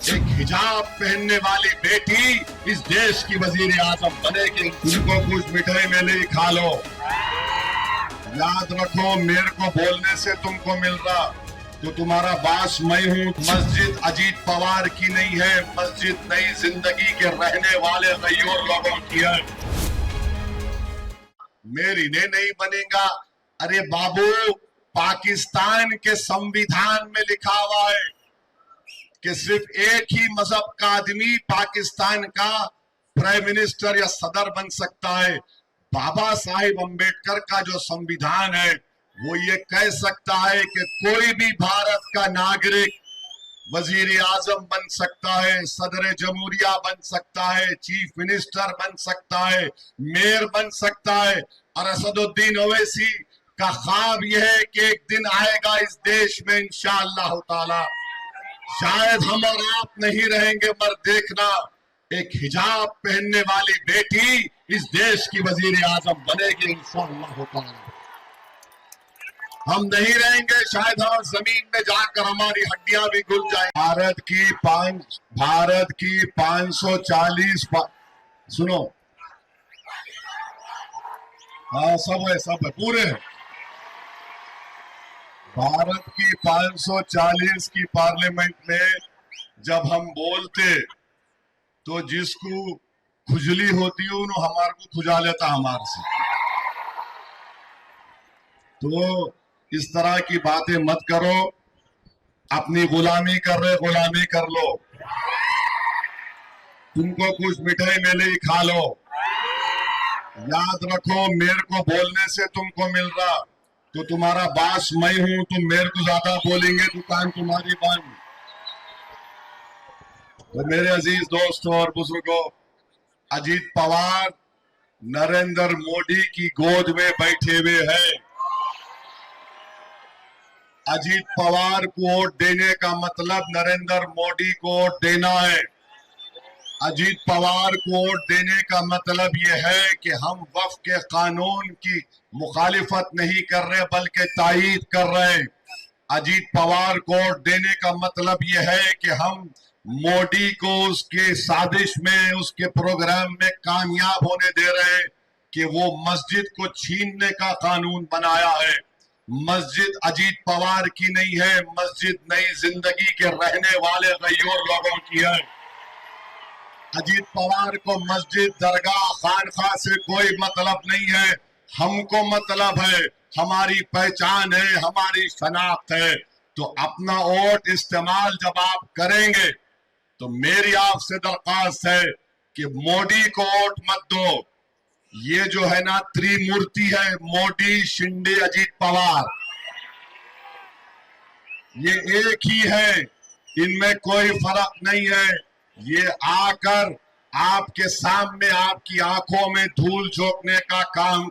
एक हिजाब पहनने वाली बेटी इस देश की वजीर आजम बनेगी। तुमको कुछ मिठाई मिली खा लो, याद रखो मेरे को बोलने से तुमको मिल रहा तो तुम्हारा बास मैं हूँ। मस्जिद अजीत पवार की नहीं है, मस्जिद नई जिंदगी के रहने वाले गैर लोगों की है। मेरी ने नहीं बनेगा। अरे बाबू, पाकिस्तान के संविधान में लिखा हुआ है कि सिर्फ एक ही मजहब का आदमी पाकिस्तान का प्राइम मिनिस्टर या सदर बन सकता है। बाबा साहिब अंबेडकर का जो संविधान है वो ये कह सकता है कि कोई भी भारत का नागरिक वजीर आजम बन सकता है, सदर जमहूरिया बन सकता है, चीफ मिनिस्टर बन सकता है, मेयर बन सकता है। और असदुद्दीन ओवैसी का ख्वाब यह है कि एक दिन आएगा इस देश में इंशाअल्लाह ताला, शायद हम और आप नहीं रहेंगे, पर देखना एक हिजाब पहनने वाली बेटी इस देश की वजीर आजम बनेगी इंशाअल्लाह ताला। हम नहीं रहेंगे, शायद हम जमीन में जाकर हमारी हड्डियां भी घुल जाए। भारत की 540 सुनो, हाँ सब है पूरे हैं। भारत की 540 की पार्लियामेंट में जब हम बोलते तो जिसको खुजली होती है उन्होंने हमारे को खुजा लेता हमारे से। तो इस तरह की बातें मत करो। अपनी गुलामी कर रहे, गुलामी कर लो। तुमको कुछ मिठाई मिली खा लो, याद रखो मेरे को बोलने से तुमको मिल रहा तो तुम्हारा बास मैं हूं। तुम मेरे को ज्यादा बोलेंगे दुकान तुम्हारी बंद। तो मेरे अजीज दोस्तों और बुजुर्गों, अजीत पवार नरेंद्र मोदी की गोद में बैठे हुए हैं। अजीत पवार को वोट देने का मतलब नरेंद्र मोदी को वोट देना है। अजीत पवार को वोट देने का मतलब यह है कि हम वक्फ के कानून की मुखालिफत नहीं कर रहे बल्कि तायीद कर रहे हैं। अजीत पवार को वोट देने का मतलब यह है कि हम मोदी को उसके साजिश में, उसके प्रोग्राम में कामयाब होने दे रहे हैं कि वो मस्जिद को छीनने का कानून बनाया है। मस्जिद अजीत पवार की नहीं है, मस्जिद नई जिंदगी के रहने वाले गैर लोगों की है। अजीत पवार को मस्जिद, दरगाह, खानखा से कोई मतलब नहीं है। हमको मतलब है, हमारी पहचान है, हमारी शनाख्त है। तो अपना वोट इस्तेमाल जब आप करेंगे तो मेरी आपसे दरख्वास्त है कि मोदी को वोट मत दो। ये जो है ना त्रिमूर्ति है, मोदी, शिंदे, अजीत पवार, ये एक ही है, इनमें कोई फर्क नहीं है। ये आकर आपके सामने आपकी आंखों में धूल झोंकने का काम